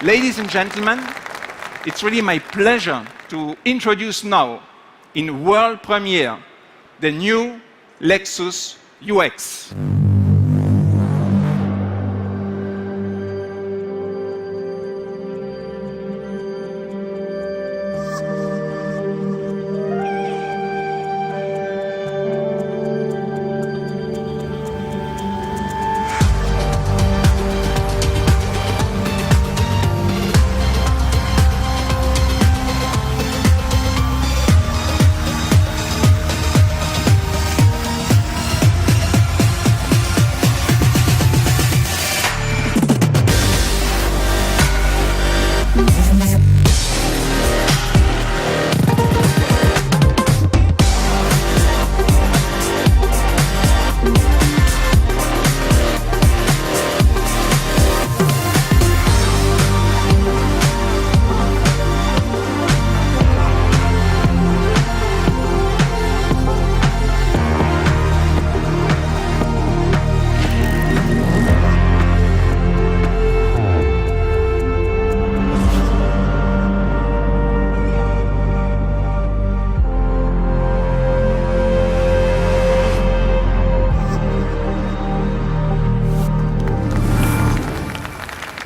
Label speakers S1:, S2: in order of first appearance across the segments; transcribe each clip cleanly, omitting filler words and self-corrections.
S1: Ladies and gentlemen, it's really my pleasure to introduce now, in world premiere, the new Lexus UX.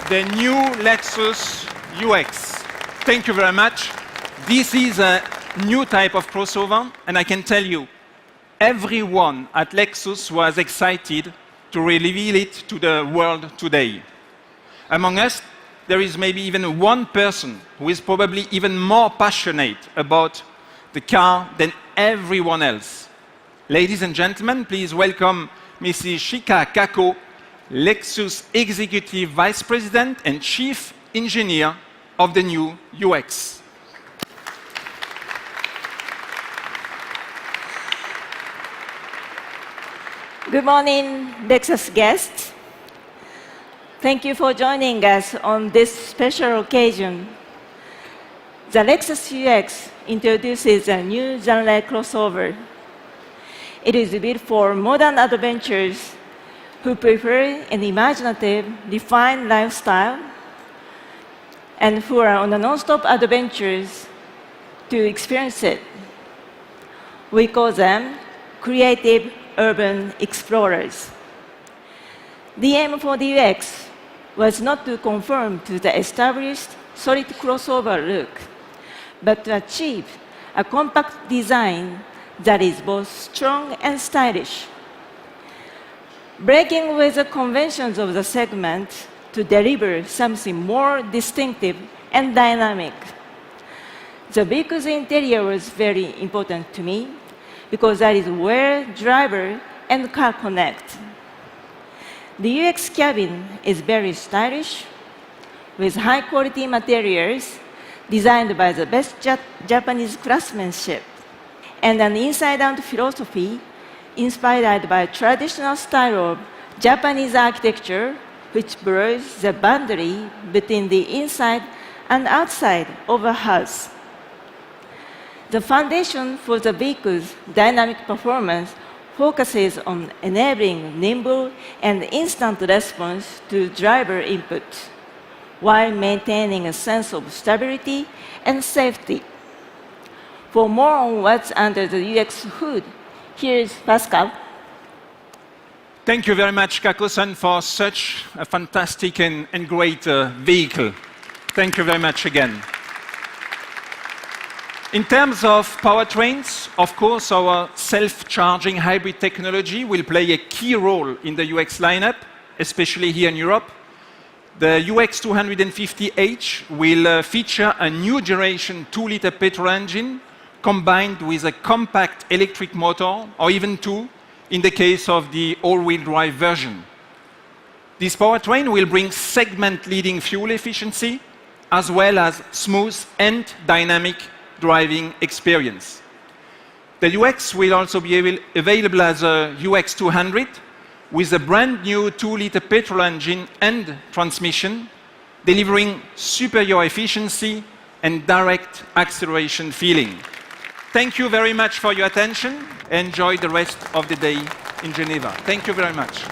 S1: The new Lexus UX. Thank you very much. This is a new type of crossover, and I can tell you, everyone at Lexus was excited to reveal it to the world today. Among us, there is maybe even one person who is probably even more passionate about the car than everyone else. Ladies and gentlemen, please welcome Mrs. Shika Kako, Lexus Executive Vice President and Chief Engineer of the new UX.
S2: Good morning, Lexus guests. Thank you for joining us on this special occasion. The Lexus UX introduces a new genre crossover. It is built for modern adventurers who prefer an imaginative, refined lifestyle, and who are on a non-stop adventures to experience it. We call them creative urban explorers. The aim for the UX was not to conform to the established solid crossover look, but to achieve a compact design that is both strong and stylish. Breaking with the conventions of the segment to deliver something more distinctive and dynamic. The vehicle's interior was very important to me because that is where driver and car connect. The UX cabin is very stylish with high-quality materials designed by the best Japanese craftsmanship and an inside-out philosophy inspired by traditional style of Japanese architecture, which blurs the boundary between the inside and outside of a house. The foundation for the vehicle's dynamic performance focuses on enabling nimble and instant response to driver input, while maintaining a sense of stability and safety. For more on what's under the UX hood, here is Pascal.
S1: Thank you very much, Kako-san, for such a fantastic and great vehicle. Thank you very much again. In terms of powertrains, of course, our self-charging hybrid technology will play a key role in the UX lineup, especially here in Europe. The UX 250h will feature a new generation 2-liter petrol engine combined with a compact electric motor, or even two, in the case of the all-wheel drive version. This powertrain will bring segment-leading fuel efficiency, as well as smooth and dynamic driving experience. The UX will also be available as a UX 200 with a brand new 2-liter petrol engine and transmission, delivering superior efficiency and direct acceleration feeling. Thank you very much for your attention. Enjoy the rest of the day in Geneva. Thank you very much.